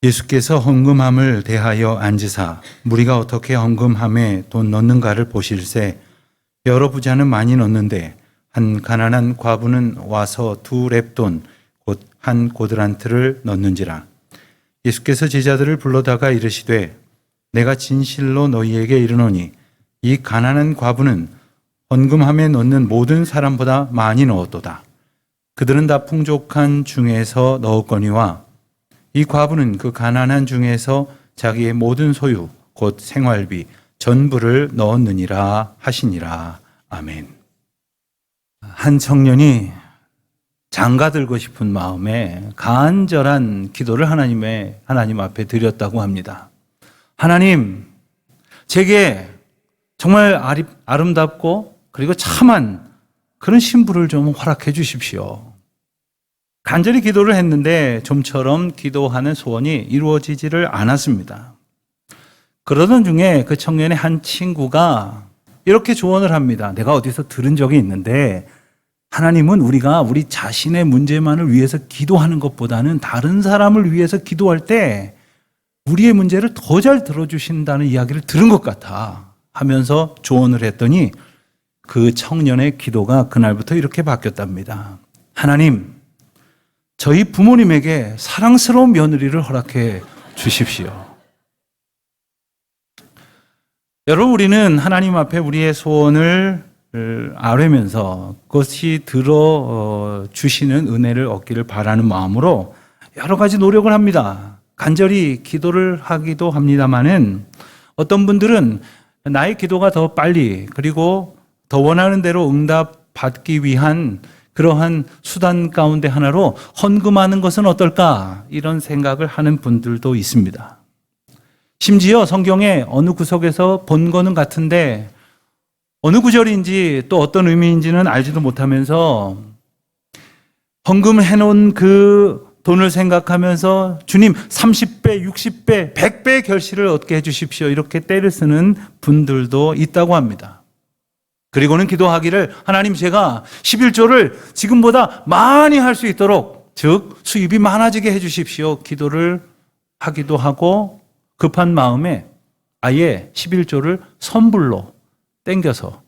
예수께서 헌금함을 대하여 앉으사 무리가 어떻게 헌금함에 돈 넣는가를 보실새 여러 부자는 많이 넣는데 한 가난한 과부는 와서 2렙돈 곧 한 고드란트를 넣는지라. 예수께서 제자들을 불러다가 이르시되 내가 진실로 너희에게 이르노니 이 가난한 과부는 헌금함에 넣는 모든 사람보다 많이 넣었도다. 그들은 다 풍족한 중에서 넣었거니와 이 과부는 그 가난한 중에서 자기의 모든 소유 곧 생활비 전부를 넣었느니라 하시니라. 아멘. 한 청년이 장가 들고 싶은 마음에 간절한 기도를 하나님 앞에 드렸다고 합니다. 하나님, 제게 정말 아름답고 그리고 참한 그런 신부를 좀 허락해 주십시오. 간절히 기도를 했는데 좀처럼 기도하는 소원이 이루어지지를 않았습니다. 그러던 중에 그 청년의 한 친구가 이렇게 조언을 합니다. 내가 어디서 들은 적이 있는데 하나님은 우리가 우리 자신의 문제만을 위해서 기도하는 것보다는 다른 사람을 위해서 기도할 때 우리의 문제를 더 잘 들어주신다는 이야기를 들은 것 같아 하면서 조언을 했더니 그 청년의 기도가 그날부터 이렇게 바뀌었답니다. 하나님, 저희 부모님에게 사랑스러운 며느리를 허락해 주십시오. 여러분, 우리는 하나님 앞에 우리의 소원을 아뢰면서 그것이 들어주시는 은혜를 얻기를 바라는 마음으로 여러 가지 노력을 합니다. 간절히 기도를 하기도 합니다마는 어떤 분들은 나의 기도가 더 빨리 그리고 더 원하는 대로 응답받기 위한 그러한 수단 가운데 하나로 헌금하는 것은 어떨까? 이런 생각을 하는 분들도 있습니다. 심지어 성경의 어느 구석에서 본 거는 같은데 어느 구절인지 또 어떤 의미인지는 알지도 못하면서 헌금을 해놓은 그 돈을 생각하면서 주님 30배, 60배, 100배 결실을 얻게 해주십시오. 이렇게 때를 쓰는 분들도 있다고 합니다. 그리고는 기도하기를 하나님 제가 11조를 지금보다 많이 할 수 있도록 즉 수입이 많아지게 해주십시오. 기도를 하기도 하고 급한 마음에 아예 11조를 선불로 땡겨서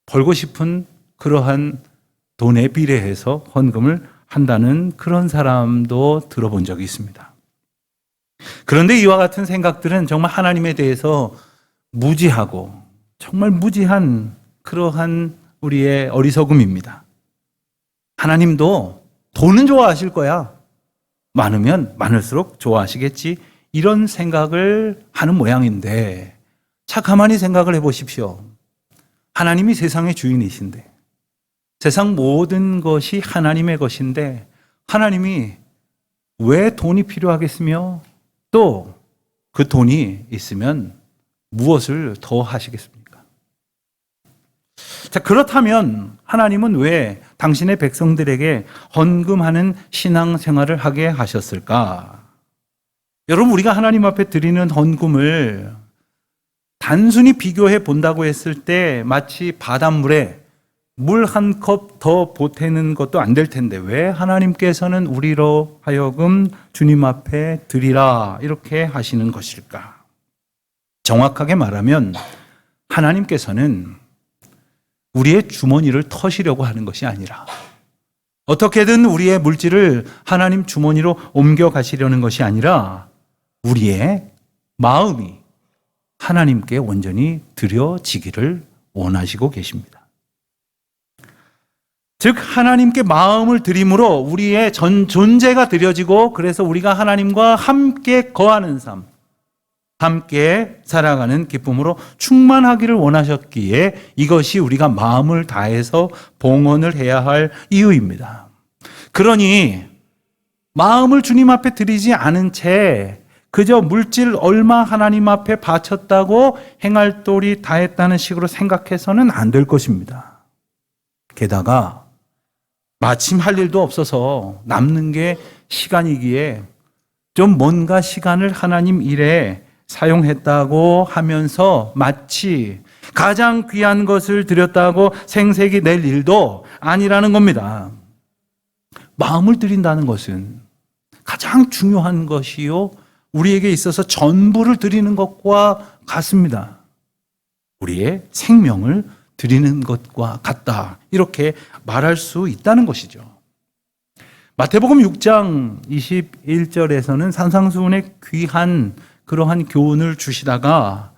벌고 싶은 그러한 돈에 비례해서 헌금을 한다는 그런 사람도 들어본 적이 있습니다. 그런데 이와 같은 생각들은 정말 하나님에 대해서 무지하고 정말 무지한 그러한 우리의 어리석음입니다. 하나님도 돈은 좋아하실 거야. 많으면 많을수록 좋아하시겠지. 이런 생각을 하는 모양인데 자 가만히 생각을 해보십시오. 하나님이 세상의 주인이신데 세상 모든 것이 하나님의 것인데 하나님이 왜 돈이 필요하겠으며 또 그 돈이 있으면 무엇을 더 하시겠습니까? 자, 그렇다면 하나님은 왜 당신의 백성들에게 헌금하는 신앙생활을 하게 하셨을까? 여러분, 우리가 하나님 앞에 드리는 헌금을 단순히 비교해 본다고 했을 때 마치 바닷물에 물 한 컵 더 보태는 것도 안 될 텐데 왜 하나님께서는 우리로 하여금 주님 앞에 드리라 이렇게 하시는 것일까? 정확하게 말하면 하나님께서는 우리의 주머니를 터시려고 하는 것이 아니라 어떻게든 우리의 물질을 하나님 주머니로 옮겨가시려는 것이 아니라 우리의 마음이 하나님께 온전히 드려지기를 원하시고 계십니다. 즉 하나님께 마음을 드림으로 우리의 전 존재가 드려지고 그래서 우리가 하나님과 함께 거하는 삶, 함께 살아가는 기쁨으로 충만하기를 원하셨기에 이것이 우리가 마음을 다해서 봉헌을 해야 할 이유입니다. 그러니 마음을 주님 앞에 드리지 않은 채 그저 물질 얼마 하나님 앞에 바쳤다고 행할 도리 다했다는 식으로 생각해서는 안 될 것입니다. 게다가 마침 할 일도 없어서 남는 게 시간이기에 좀 뭔가 시간을 하나님 일에 사용했다고 하면서 마치 가장 귀한 것을 드렸다고 생색이 낼 일도 아니라는 겁니다. 마음을 드린다는 것은 가장 중요한 것이요 우리에게 있어서 전부를 드리는 것과 같습니다. 우리의 생명을 드리는 것과 같다. 이렇게 말할 수 있다는 것이죠. 마태복음 6장 21절에서는 산상수훈의 귀한 그러한 교훈을 주시다가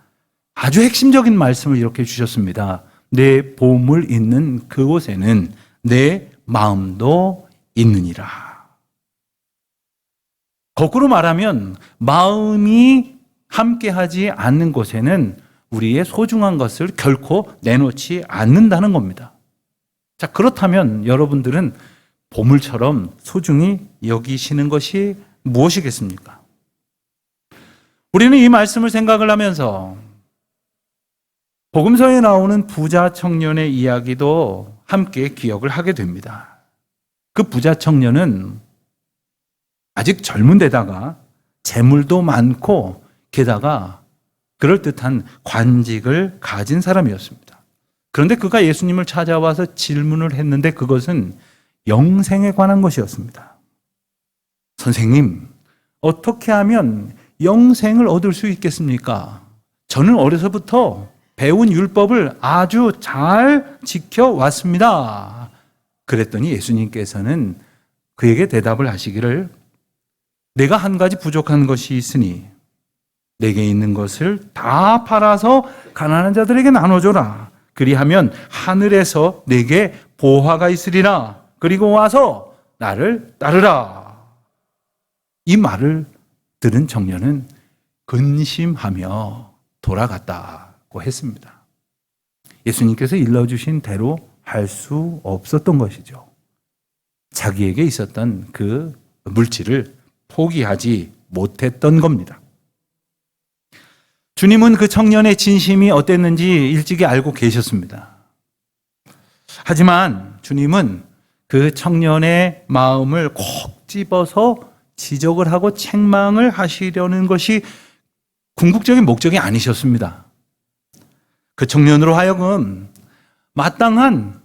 아주 핵심적인 말씀을 이렇게 주셨습니다. 내 보물 있는 그곳에는 내 마음도 있느니라. 거꾸로 말하면 마음이 함께하지 않는 곳에는 우리의 소중한 것을 결코 내놓지 않는다는 겁니다. 자, 그렇다면 여러분들은 보물처럼 소중히 여기시는 것이 무엇이겠습니까? 우리는 이 말씀을 생각을 하면서 복음서에 나오는 부자 청년의 이야기도 함께 기억을 하게 됩니다. 그 부자 청년은 아직 젊은 데다가 재물도 많고 게다가 그럴듯한 관직을 가진 사람이었습니다. 그런데 그가 예수님을 찾아와서 질문을 했는데 그것은 영생에 관한 것이었습니다. 선생님, 어떻게 하면 영생을 얻을 수 있겠습니까? 저는 어려서부터 배운 율법을 아주 잘 지켜왔습니다. 그랬더니 예수님께서는 그에게 대답을 하시기를 내가 한 가지 부족한 것이 있으니 내게 있는 것을 다 팔아서 가난한 자들에게 나눠줘라. 그리하면 하늘에서 내게 보화가 있으리라. 그리고 와서 나를 따르라. 이 말을 들은 청년은 근심하며 돌아갔다고 했습니다. 예수님께서 일러주신 대로 할 수 없었던 것이죠. 자기에게 있었던 그 물질을 포기하지 못했던 겁니다. 주님은 그 청년의 진심이 어땠는지 일찍이 알고 계셨습니다. 하지만 주님은 그 청년의 마음을 콕 집어서 지적을 하고 책망을 하시려는 것이 궁극적인 목적이 아니셨습니다. 그 청년으로 하여금 마땅한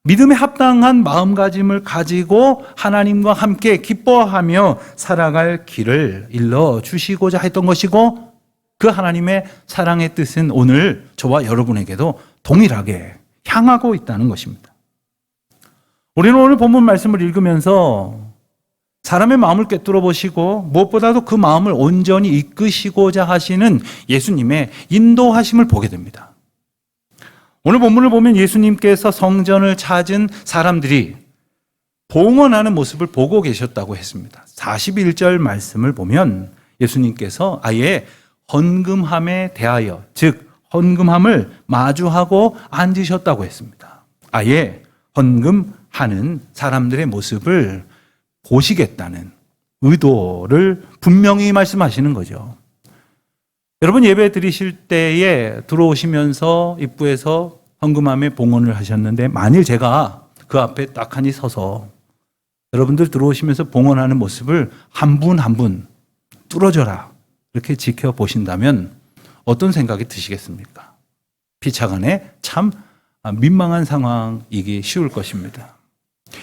믿음에 합당한 마음가짐을 가지고 하나님과 함께 기뻐하며 살아갈 길을 일러주시고자 했던 것이고 그 하나님의 사랑의 뜻은 오늘 저와 여러분에게도 동일하게 향하고 있다는 것입니다. 우리는 오늘 본문 말씀을 읽으면서 사람의 마음을 꿰뚫어 보시고 무엇보다도 그 마음을 온전히 이끄시고자 하시는 예수님의 인도하심을 보게 됩니다. 오늘 본문을 보면 예수님께서 성전을 찾은 사람들이 봉헌하는 모습을 보고 계셨다고 했습니다. 41절 말씀을 보면 예수님께서 아예 헌금함에 대하여, 즉 헌금함을 마주하고 앉으셨다고 했습니다. 아예 헌금하는 사람들의 모습을 보시겠다는 의도를 분명히 말씀하시는 거죠. 여러분 예배 드리실 때에 들어오시면서 입구에서 헌금함에 봉헌을 하셨는데 만일 제가 그 앞에 딱하니 서서 여러분들 들어오시면서 봉헌하는 모습을 한 분 한 분 뚫어져라 이렇게 지켜보신다면 어떤 생각이 드시겠습니까? 피차간에 참 민망한 상황이기 쉬울 것입니다.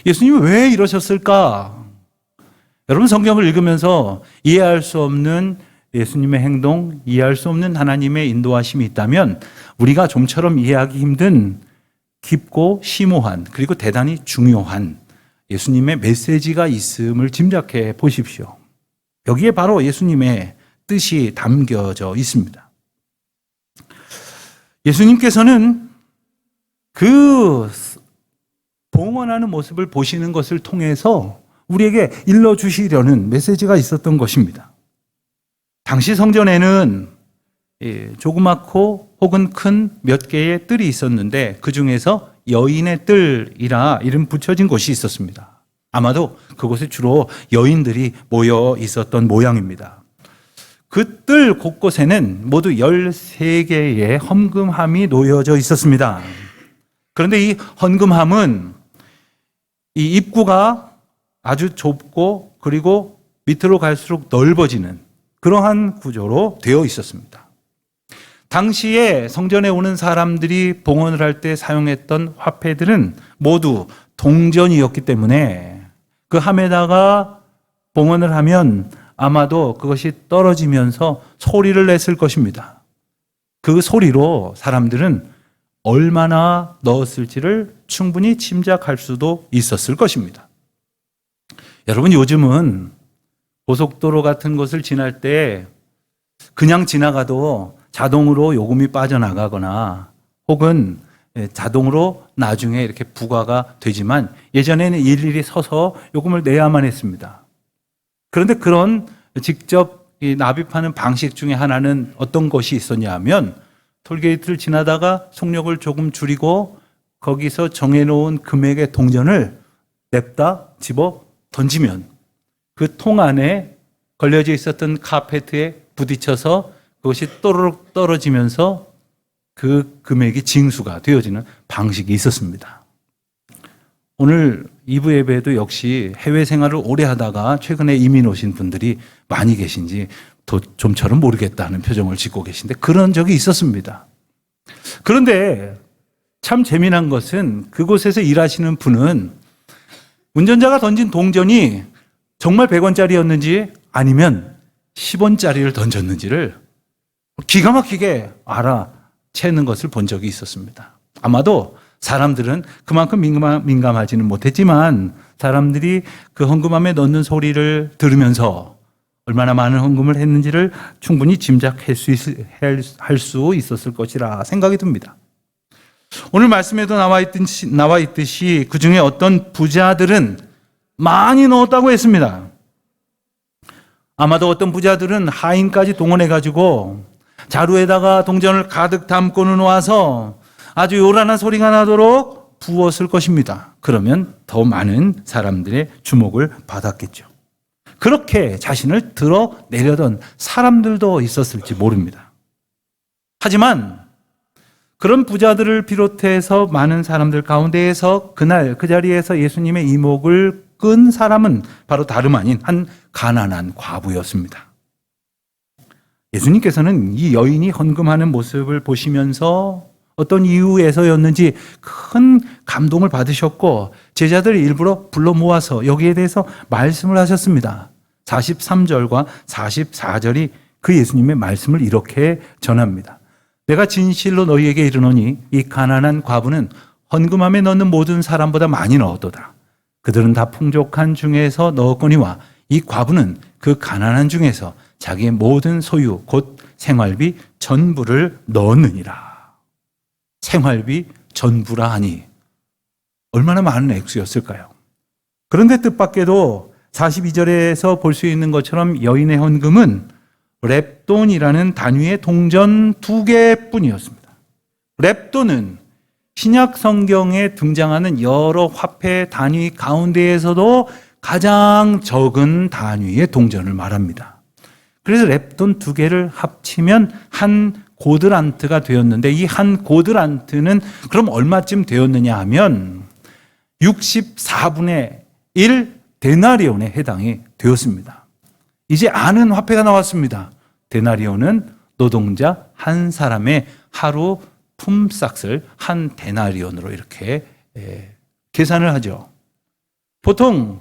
예수님이 왜 이러셨을까? 여러분 성경을 읽으면서 이해할 수 없는 예수님의 행동, 이해할 수 없는 하나님의 인도하심이 있다면 우리가 좀처럼 이해하기 힘든 깊고 심오한 그리고 대단히 중요한 예수님의 메시지가 있음을 짐작해 보십시오. 여기에 바로 예수님의 뜻이 담겨져 있습니다. 예수님께서는 그 봉헌하는 모습을 보시는 것을 통해서 우리에게 일러주시려는 메시지가 있었던 것입니다. 당시 성전에는 조그맣고 혹은 큰 몇 개의 뜰이 있었는데 그 중에서 여인의 뜰이라 이름 붙여진 곳이 있었습니다. 아마도 그곳에 주로 여인들이 모여 있었던 모양입니다. 그 뜰 곳곳에는 모두 13개의 헌금함이 놓여져 있었습니다. 그런데 이 헌금함은 이 입구가 아주 좁고 그리고 밑으로 갈수록 넓어지는 그러한 구조로 되어 있었습니다. 당시에 성전에 오는 사람들이 봉헌을 할 때 사용했던 화폐들은 모두 동전이었기 때문에 그 함에다가 봉헌을 하면 아마도 그것이 떨어지면서 소리를 냈을 것입니다. 그 소리로 사람들은 얼마나 넣었을지를 충분히 짐작할 수도 있었을 것입니다. 여러분, 요즘은 고속도로 같은 곳을 지날 때 그냥 지나가도 자동으로 요금이 빠져나가거나 혹은 자동으로 나중에 이렇게 부과가 되지만 예전에는 일일이 서서 요금을 내야만 했습니다. 그런데 그런 직접 납입하는 방식 중에 하나는 어떤 것이 있었냐 하면 톨게이트를 지나다가 속력을 조금 줄이고 거기서 정해놓은 금액의 동전을 냅다 집어 던지면 그 통 안에 걸려져 있었던 카페트에 부딪혀서 그것이 또르륵 떨어지면서 그 금액이 징수가 되어지는 방식이 있었습니다. 오늘 2부 예배에도 역시 해외 생활을 오래 하다가 최근에 이민 오신 분들이 많이 계신지 좀처럼 모르겠다는 표정을 짓고 계신데 그런 적이 있었습니다. 그런데 참 재미난 것은 그곳에서 일하시는 분은 운전자가 던진 동전이 정말 100원짜리였는지 아니면 10원짜리를 던졌는지를 기가 막히게 알아채는 것을 본 적이 있었습니다. 아마도 사람들은 그만큼 민감하지는 못했지만 사람들이 그 헌금함에 넣는 소리를 들으면서 얼마나 많은 헌금을 했는지를 충분히 짐작할 수 있었을 것이라 생각이 듭니다. 오늘 말씀에도 나와 있듯이 그 중에 어떤 부자들은 많이 넣었다고 했습니다. 아마도 어떤 부자들은 하인까지 동원해가지고 자루에다가 동전을 가득 담고는 와서 아주 요란한 소리가 나도록 부었을 것입니다. 그러면 더 많은 사람들의 주목을 받았겠죠. 그렇게 자신을 드러내려던 사람들도 있었을지 모릅니다. 하지만 그런 부자들을 비롯해서 많은 사람들 가운데에서 그날 그 자리에서 예수님의 이목을 끈 사람은 바로 다름 아닌 한 가난한 과부였습니다. 예수님께서는 이 여인이 헌금하는 모습을 보시면서 어떤 이유에서였는지 큰 감동을 받으셨고 제자들을 일부러 불러 모아서 여기에 대해서 말씀을 하셨습니다. 43절과 44절이 그 예수님의 말씀을 이렇게 전합니다. 내가 진실로 너희에게 이르노니 이 가난한 과부는 헌금함에 넣는 모든 사람보다 많이 넣었도다. 그들은 다 풍족한 중에서 넣었거니와 이 과부는 그 가난한 중에서 자기의 모든 소유 곧 생활비 전부를 넣었느니라. 생활비 전부라 하니 얼마나 많은 액수였을까요? 그런데 뜻밖에도 42절에서 볼 수 있는 것처럼 여인의 헌금은 렙돈이라는 단위의 동전 2개뿐이었습니다. 렙돈은 신약 성경에 등장하는 여러 화폐 단위 가운데에서도 가장 적은 단위의 동전을 말합니다. 그래서 렙돈 2개를 합치면 한 고드란트가 되었는데 이 한 고드란트는 그럼 얼마쯤 되었느냐 하면 64분의 1 데나리온에 해당이 되었습니다. 이제 아는 화폐가 나왔습니다. 데나리온은 노동자 한 사람의 하루 품삯을 한 데나리온으로 이렇게 계산을 하죠. 보통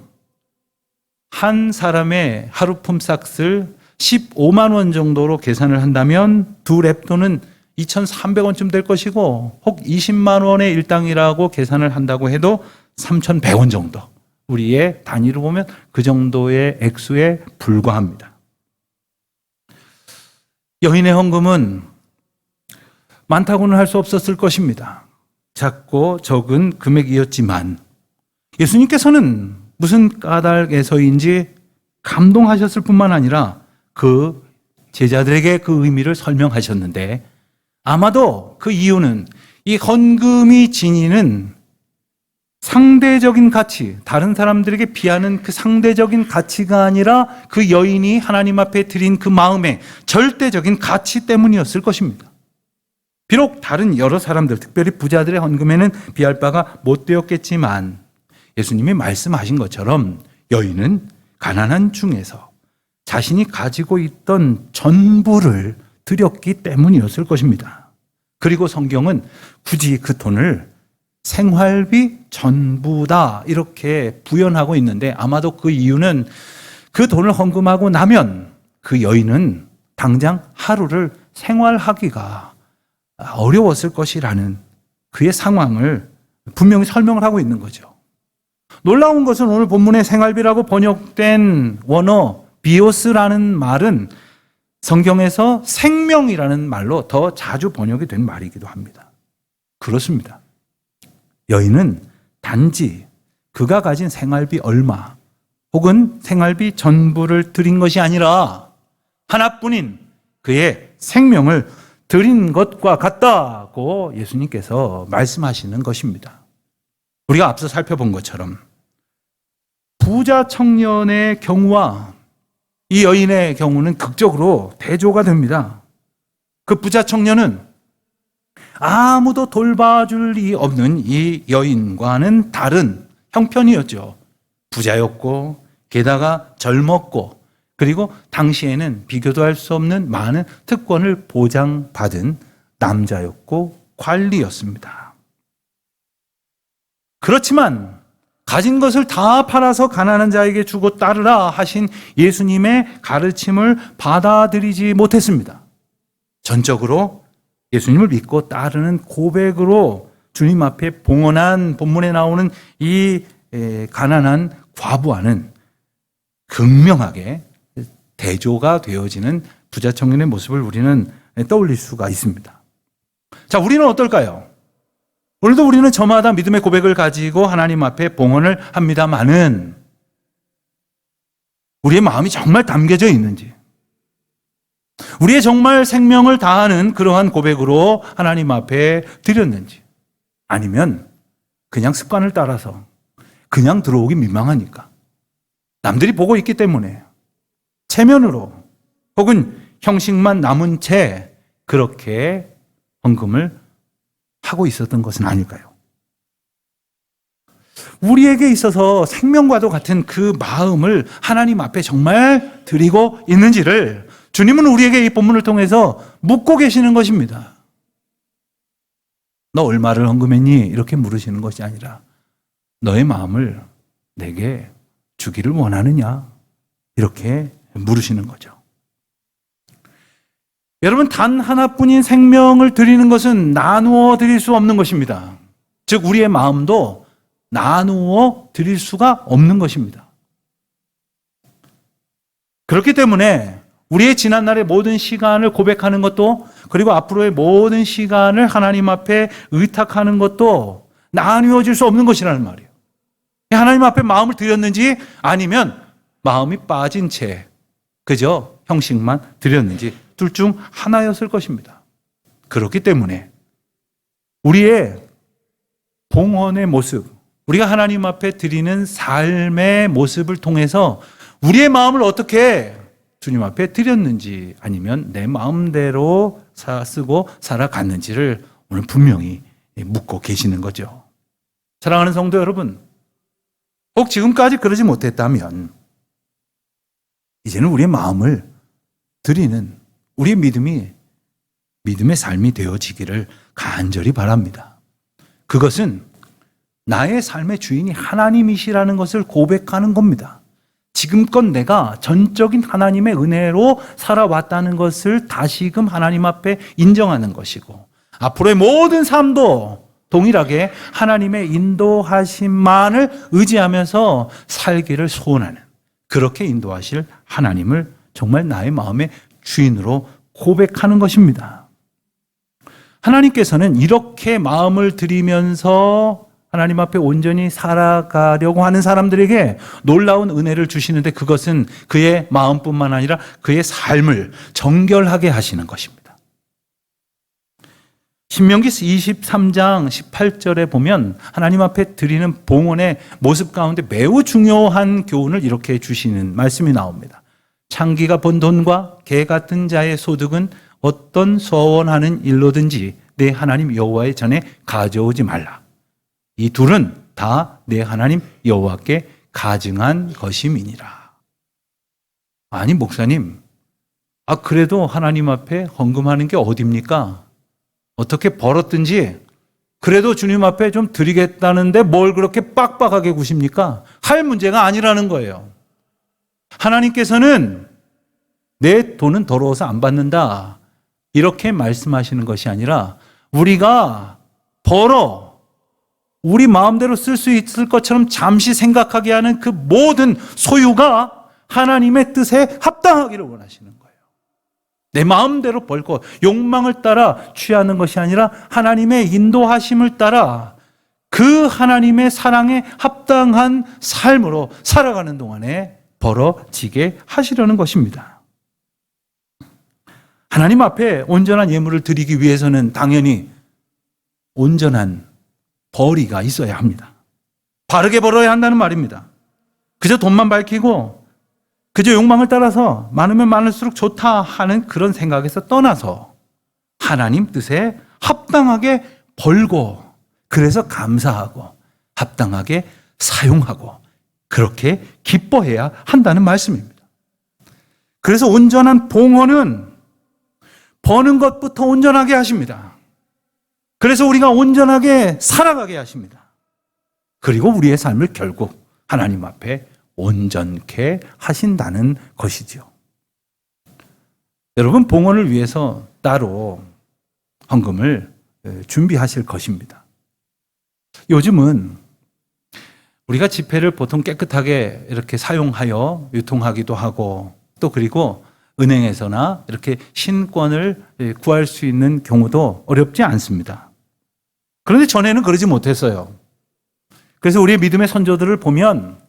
한 사람의 하루 품삯을 15만 원 정도로 계산을 한다면 두 렙돈은 2,300원쯤 될 것이고 혹 20만 원의 일당이라고 계산을 한다고 해도 3,100원 정도. 우리의 단위로 보면 그 정도의 액수에 불과합니다. 여인의 헌금은 많다고는 할 수 없었을 것입니다. 작고 적은 금액이었지만 예수님께서는 무슨 까닭에서인지 감동하셨을 뿐만 아니라 그 제자들에게 그 의미를 설명하셨는데 아마도 그 이유는 이 헌금이 지니는 상대적인 가치, 다른 사람들에게 비하는 그 상대적인 가치가 아니라 그 여인이 하나님 앞에 드린 그 마음의 절대적인 가치 때문이었을 것입니다. 비록 다른 여러 사람들, 특별히 부자들의 헌금에는 비할 바가 못 되었겠지만 예수님이 말씀하신 것처럼 여인은 가난한 중에서 자신이 가지고 있던 전부를 드렸기 때문이었을 것입니다. 그리고 성경은 굳이 그 돈을 생활비 전부다 이렇게 부연하고 있는데 아마도 그 이유는 그 돈을 헌금하고 나면 그 여인은 당장 하루를 생활하기가 어려웠을 것이라는 그의 상황을 분명히 설명을 하고 있는 거죠. 놀라운 것은 오늘 본문의 생활비라고 번역된 원어 비오스라는 말은 성경에서 생명이라는 말로 더 자주 번역이 된 말이기도 합니다. 그렇습니다. 여인은 단지 그가 가진 생활비 얼마 혹은 생활비 전부를 드린 것이 아니라 하나뿐인 그의 생명을 드린 것과 같다고 예수님께서 말씀하시는 것입니다. 우리가 앞서 살펴본 것처럼 부자 청년의 경우와 이 여인의 경우는 극적으로 대조가 됩니다. 그 부자 청년은 아무도 돌봐줄 리 없는 이 여인과는 다른 형편이었죠. 부자였고 게다가 젊었고 그리고 당시에는 비교도 할 수 없는 많은 특권을 보장받은 남자였고 관리였습니다. 그렇지만 가진 것을 다 팔아서 가난한 자에게 주고 따르라 하신 예수님의 가르침을 받아들이지 못했습니다. 전적으로 예수님을 믿고 따르는 고백으로 주님 앞에 봉헌한 본문에 나오는 이 가난한 과부와는 극명하게 대조가 되어지는 부자 청년의 모습을 우리는 떠올릴 수가 있습니다. 자, 우리는 어떨까요? 오늘도 우리는 저마다 믿음의 고백을 가지고 하나님 앞에 봉헌을 합니다마는 우리의 마음이 정말 담겨져 있는지, 우리의 정말 생명을 다하는 그러한 고백으로 하나님 앞에 드렸는지, 아니면 그냥 습관을 따라서 그냥 들어오기 민망하니까 남들이 보고 있기 때문에 체면으로 혹은 형식만 남은 채 그렇게 헌금을 하고 있었던 것은 아닐까요? 우리에게 있어서 생명과도 같은 그 마음을 하나님 앞에 정말 드리고 있는지를 주님은 우리에게 이 본문을 통해서 묻고 계시는 것입니다. 너 얼마를 헌금했니? 이렇게 물으시는 것이 아니라 너의 마음을 내게 주기를 원하느냐? 이렇게 물으시는 거죠. 여러분, 단 하나뿐인 생명을 드리는 것은 나누어 드릴 수 없는 것입니다. 즉 우리의 마음도 나누어 드릴 수가 없는 것입니다. 그렇기 때문에 우리의 지난날의 모든 시간을 고백하는 것도, 그리고 앞으로의 모든 시간을 하나님 앞에 의탁하는 것도 나누어질 수 없는 것이라는 말이에요. 하나님 앞에 마음을 드렸는지 아니면 마음이 빠진 채 그저 형식만 드렸는지 둘 중 하나였을 것입니다. 그렇기 때문에 우리의 봉헌의 모습, 우리가 하나님 앞에 드리는 삶의 모습을 통해서 우리의 마음을 어떻게 주님 앞에 드렸는지, 아니면 내 마음대로 쓰고 살아갔는지를 오늘 분명히 묻고 계시는 거죠. 사랑하는 성도 여러분, 혹 지금까지 그러지 못했다면 이제는 우리의 마음을 드리는 우리의 믿음의 삶이 되어지기를 간절히 바랍니다. 그것은 나의 삶의 주인이 하나님이시라는 것을 고백하는 겁니다. 지금껏 내가 전적인 하나님의 은혜로 살아왔다는 것을 다시금 하나님 앞에 인정하는 것이고, 앞으로의 모든 삶도 동일하게 하나님의 인도하심만을 의지하면서 살기를 소원하는, 그렇게 인도하실 하나님을 정말 나의 마음의 주인으로 고백하는 것입니다. 하나님께서는 이렇게 마음을 드리면서 하나님 앞에 온전히 살아가려고 하는 사람들에게 놀라운 은혜를 주시는데, 그것은 그의 마음뿐만 아니라 그의 삶을 정결하게 하시는 것입니다. 신명기 23장 18절에 보면 하나님 앞에 드리는 봉헌의 모습 가운데 매우 중요한 교훈을 이렇게 주시는 말씀이 나옵니다. 창기가 번 돈과 개 같은 자의 소득은 어떤 서원하는 일로든지 내 하나님 여호와의 전에 가져오지 말라. 이 둘은 다 내 하나님 여호와께 가증한 것임이니라. 아니 목사님, 그래도 하나님 앞에 헌금하는 게 어딥니까? 어떻게 벌었든지 그래도 주님 앞에 좀 드리겠다는데 뭘 그렇게 빡빡하게 구십니까? 할 문제가 아니라는 거예요. 하나님께서는 내 돈은 더러워서 안 받는다, 이렇게 말씀하시는 것이 아니라 우리가 벌어 우리 마음대로 쓸 수 있을 것처럼 잠시 생각하게 하는 그 모든 소유가 하나님의 뜻에 합당하기를 원하시는 거예요. 내 마음대로 벌고 욕망을 따라 취하는 것이 아니라 하나님의 인도하심을 따라 그 하나님의 사랑에 합당한 삶으로 살아가는 동안에 벌어지게 하시려는 것입니다. 하나님 앞에 온전한 예물을 드리기 위해서는 당연히 온전한 벌이가 있어야 합니다. 바르게 벌어야 한다는 말입니다. 그저 돈만 밝히고 그저 욕망을 따라서 많으면 많을수록 좋다 하는 그런 생각에서 떠나서 하나님 뜻에 합당하게 벌고, 그래서 감사하고 합당하게 사용하고 그렇게 기뻐해야 한다는 말씀입니다. 그래서 온전한 봉헌은 버는 것부터 온전하게 하십니다. 그래서 우리가 온전하게 살아가게 하십니다. 그리고 우리의 삶을 결국 하나님 앞에 온전케 하신다는 것이죠. 여러분, 봉헌을 위해서 따로 헌금을 준비하실 것입니다. 요즘은 우리가 지폐를 보통 깨끗하게 이렇게 사용하여 유통하기도 하고, 또 그리고 은행에서나 이렇게 신권을 구할 수 있는 경우도 어렵지 않습니다. 그런데 전에는 그러지 못했어요. 그래서 우리의 믿음의 선조들을 보면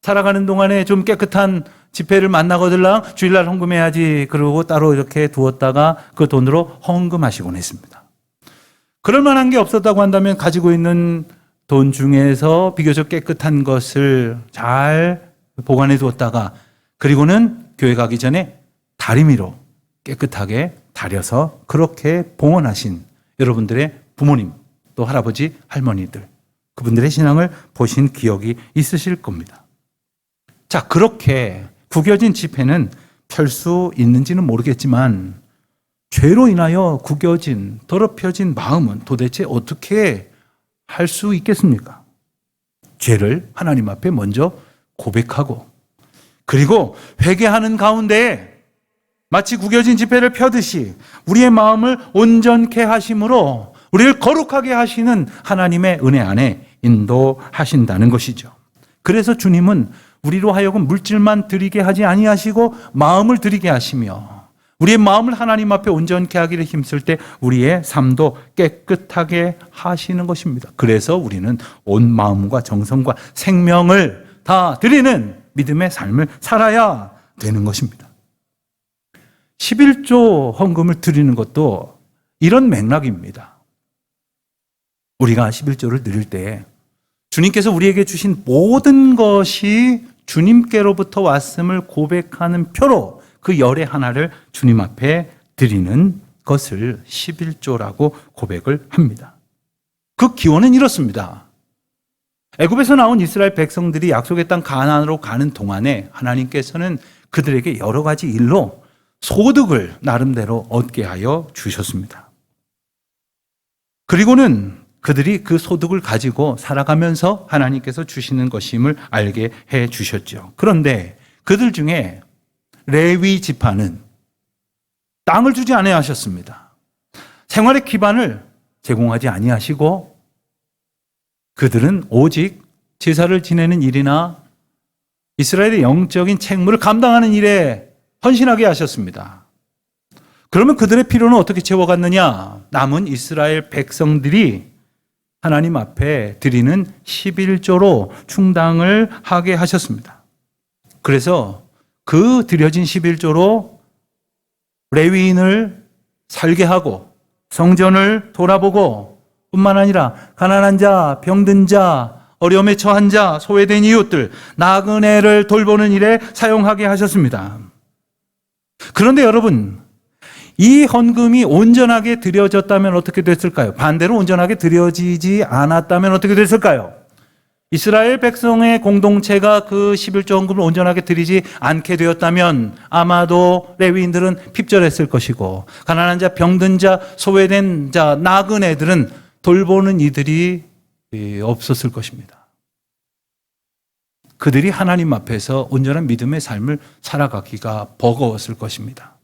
살아가는 동안에 좀 깨끗한 지폐를 만나거들랑 주일날 헌금해야지 그러고 따로 이렇게 두었다가 그 돈으로 헌금하시곤 했습니다. 그럴 만한 게 없었다고 한다면 가지고 있는 돈 중에서 비교적 깨끗한 것을 잘 보관해 두었다가 그리고는 교회 가기 전에 다리미로 깨끗하게 다려서 그렇게 봉헌하신 여러분들의 부모님, 또 할아버지, 할머니들, 그분들의 신앙을 보신 기억이 있으실 겁니다. 자, 그렇게 구겨진 지폐는 펼 수 있는지는 모르겠지만 죄로 인하여 구겨진, 더럽혀진 마음은 도대체 어떻게 할 수 있겠습니까? 죄를 하나님 앞에 먼저 고백하고 그리고 회개하는 가운데 마치 구겨진 지폐를 펴듯이 우리의 마음을 온전케 하심으로 우리를 거룩하게 하시는 하나님의 은혜 안에 인도하신다는 것이죠. 그래서 주님은 우리로 하여금 물질만 드리게 하지 아니하시고 마음을 드리게 하시며 우리의 마음을 하나님 앞에 온전케 하기를 힘쓸 때 우리의 삶도 깨끗하게 하시는 것입니다. 그래서 우리는 온 마음과 정성과 생명을 다 드리는 믿음의 삶을 살아야 되는 것입니다. 11조 헌금을 드리는 것도 이런 맥락입니다. 우리가 11조를 드릴 때 주님께서 우리에게 주신 모든 것이 주님께로부터 왔음을 고백하는 표로 그 열의 하나를 주님 앞에 드리는 것을 11조라고 고백을 합니다. 그 기원은 이렇습니다. 애굽에서 나온 이스라엘 백성들이 약속의 땅 가나안으로 가는 동안에 하나님께서는 그들에게 여러 가지 일로 소득을 나름대로 얻게 하여 주셨습니다. 그리고는 그들이 그 소득을 가지고 살아가면서 하나님께서 주시는 것임을 알게 해 주셨죠. 그런데 그들 중에 레위 지파는 땅을 주지 아니하셨습니다. 생활의 기반을 제공하지 아니하시고 그들은 오직 제사를 지내는 일이나 이스라엘의 영적인 책무를 감당하는 일에 헌신하게 하셨습니다. 그러면 그들의 필요는 어떻게 채워갔느냐? 남은 이스라엘 백성들이 하나님 앞에 드리는 11조로 충당을 하게 하셨습니다. 그래서 그 드려진 11조로 레위인을 살게 하고 성전을 돌아보고 뿐만 아니라 가난한 자, 병든 자, 어려움에 처한 자, 소외된 이웃들, 나그네를 돌보는 일에 사용하게 하셨습니다. 그런데 여러분, 이 헌금이 온전하게 드려졌다면 어떻게 됐을까요? 반대로 온전하게 드려지지 않았다면 어떻게 됐을까요? 이스라엘 백성의 공동체가 그 11조 헌금을 온전하게 드리지 않게 되었다면 아마도 레위인들은 핍절했을 것이고 가난한 자, 병든 자, 소외된 자, 나그네들은 돌보는 이들이 없었을 것입니다. 그들이 하나님 앞에서 온전한 믿음의 삶을 살아가기가 버거웠을 것입니다.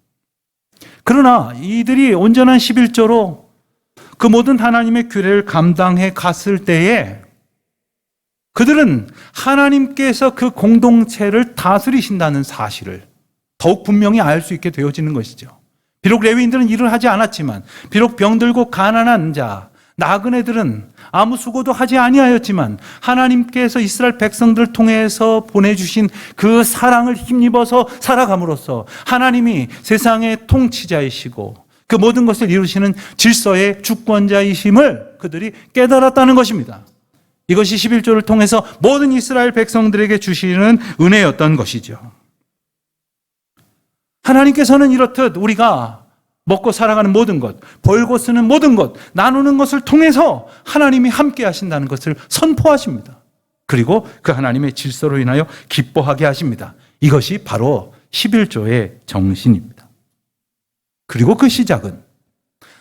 그러나 이들이 온전한 11조로 그 모든 하나님의 규례를 감당해 갔을 때에 그들은 하나님께서 그 공동체를 다스리신다는 사실을 더욱 분명히 알 수 있게 되어지는 것이죠. 비록 레위인들은 일을 하지 않았지만, 비록 병들고 가난한 자, 나그네들은 아무 수고도 하지 아니하였지만 하나님께서 이스라엘 백성들을 통해서 보내주신 그 사랑을 힘입어서 살아감으로써 하나님이 세상의 통치자이시고 그 모든 것을 이루시는 질서의 주권자이심을 그들이 깨달았다는 것입니다. 이것이 11조를 통해서 모든 이스라엘 백성들에게 주시는 은혜였던 것이죠. 하나님께서는 이렇듯 우리가 먹고 살아가는 모든 것, 벌고 쓰는 모든 것, 나누는 것을 통해서 하나님이 함께 하신다는 것을 선포하십니다. 그리고 그 하나님의 질서로 인하여 기뻐하게 하십니다. 이것이 바로 11조의 정신입니다. 그리고 그 시작은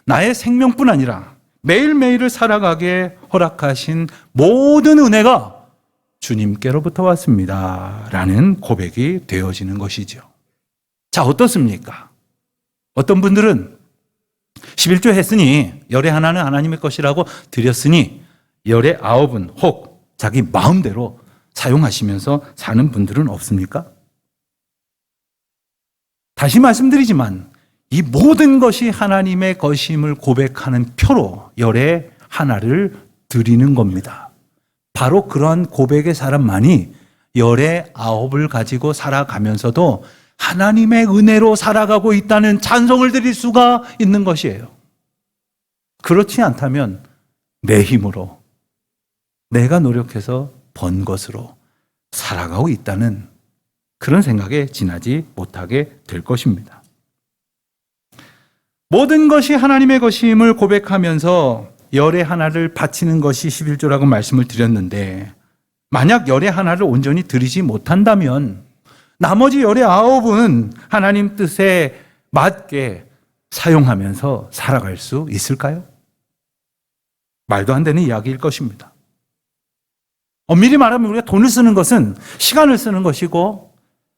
나의 생명뿐 아니라 매일매일을 살아가게 허락하신 모든 은혜가 주님께로부터 왔습니다. 라는 고백이 되어지는 것이죠. 자, 어떻습니까? 어떤 분들은 11조 했으니 열의 하나는 하나님의 것이라고 드렸으니 열의 9은 혹 자기 마음대로 사용하시면서 사는 분들은 없습니까? 다시 말씀드리지만 이 모든 것이 하나님의 것임을 고백하는 표로 열의 하나를 드리는 겁니다. 바로 그러한 고백의 사람만이 열의 9을 가지고 살아가면서도 하나님의 은혜로 살아가고 있다는 찬송을 드릴 수가 있는 것이에요. 그렇지 않다면 내 힘으로 내가 노력해서 번 것으로 살아가고 있다는 그런 생각에 지나지 못하게 될 것입니다. 모든 것이 하나님의 것임을 고백하면서 열의 하나를 바치는 것이 11조라고 말씀을 드렸는데, 만약 열의 하나를 온전히 드리지 못한다면 나머지 열의 9은 하나님 뜻에 맞게 사용하면서 살아갈 수 있을까요? 말도 안 되는 이야기일 것입니다. 엄밀히 말하면 우리가 돈을 쓰는 것은 시간을 쓰는 것이고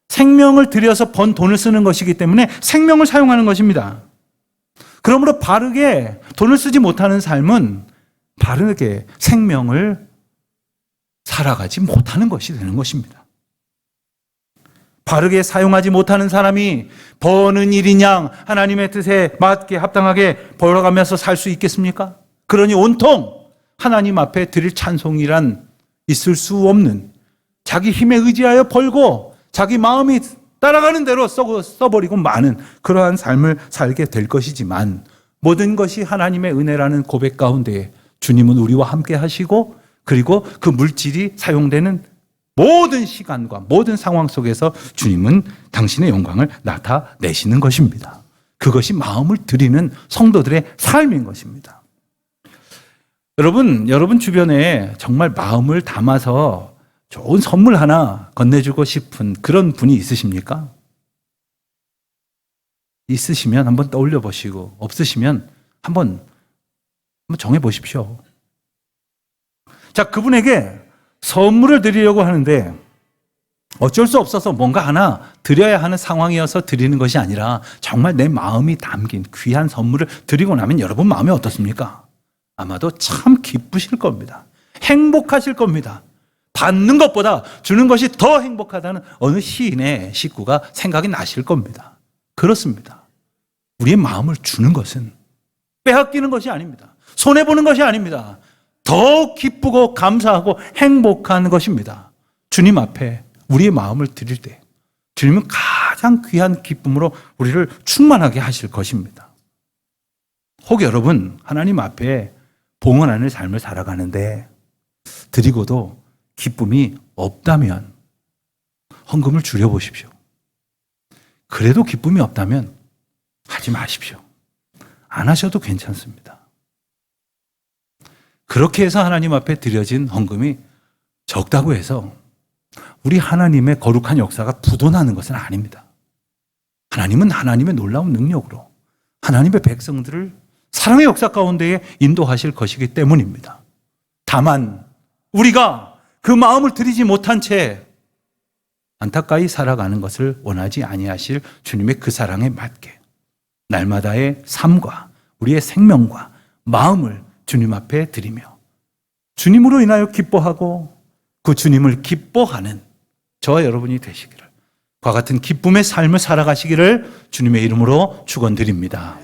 생명을 들여서 번 돈을 쓰는 것이기 때문에 생명을 사용하는 것입니다. 그러므로 바르게 돈을 쓰지 못하는 삶은 바르게 생명을 살아가지 못하는 것이 되는 것입니다. 바르게 사용하지 못하는 사람이 버는 일이냐 하나님의 뜻에 맞게 합당하게 벌어가면서 살 수 있겠습니까? 그러니 온통 하나님 앞에 드릴 찬송이란 있을 수 없는, 자기 힘에 의지하여 벌고 자기 마음이 따라가는 대로 써버리고 마는 그러한 삶을 살게 될 것이지만, 모든 것이 하나님의 은혜라는 고백 가운데 주님은 우리와 함께 하시고 그리고 그 물질이 사용되는 모든 시간과 모든 상황 속에서 주님은 당신의 영광을 나타내시는 것입니다. 그것이 마음을 드리는 성도들의 삶인 것입니다. 여러분 주변에 정말 마음을 담아서 좋은 선물 하나 건네주고 싶은 그런 분이 있으십니까? 있으시면 한번 떠올려 보시고, 없으시면 한번 정해 보십시오. 자, 그분에게 선물을 드리려고 하는데 어쩔 수 없어서 뭔가 하나 드려야 하는 상황이어서 드리는 것이 아니라 정말 내 마음이 담긴 귀한 선물을 드리고 나면 여러분 마음이 어떻습니까? 아마도 참 기쁘실 겁니다. 행복하실 겁니다. 받는 것보다 주는 것이 더 행복하다는 어느 시인의 식구가 생각이 나실 겁니다. 그렇습니다. 우리의 마음을 주는 것은 빼앗기는 것이 아닙니다. 손해보는 것이 아닙니다. 더욱 기쁘고 감사하고 행복한 것입니다. 주님 앞에 우리의 마음을 드릴 때 주님은 가장 귀한 기쁨으로 우리를 충만하게 하실 것입니다. 혹 여러분 하나님 앞에 봉헌하는 삶을 살아가는데 드리고도 기쁨이 없다면 헌금을 줄여보십시오. 그래도 기쁨이 없다면 하지 마십시오. 안 하셔도 괜찮습니다. 그렇게 해서 하나님 앞에 드려진 헌금이 적다고 해서 우리 하나님의 거룩한 역사가 부도나는 것은 아닙니다. 하나님은 하나님의 놀라운 능력으로 하나님의 백성들을 사랑의 역사 가운데에 인도하실 것이기 때문입니다. 다만 우리가 그 마음을 드리지 못한 채 안타까이 살아가는 것을 원하지 아니하실 주님의 그 사랑에 맞게 날마다의 삶과 우리의 생명과 마음을 주님 앞에 드리며 주님으로 인하여 기뻐하고 그 주님을 기뻐하는 저와 여러분이 되시기를, 그와 같은 기쁨의 삶을 살아가시기를 주님의 이름으로 축원드립니다.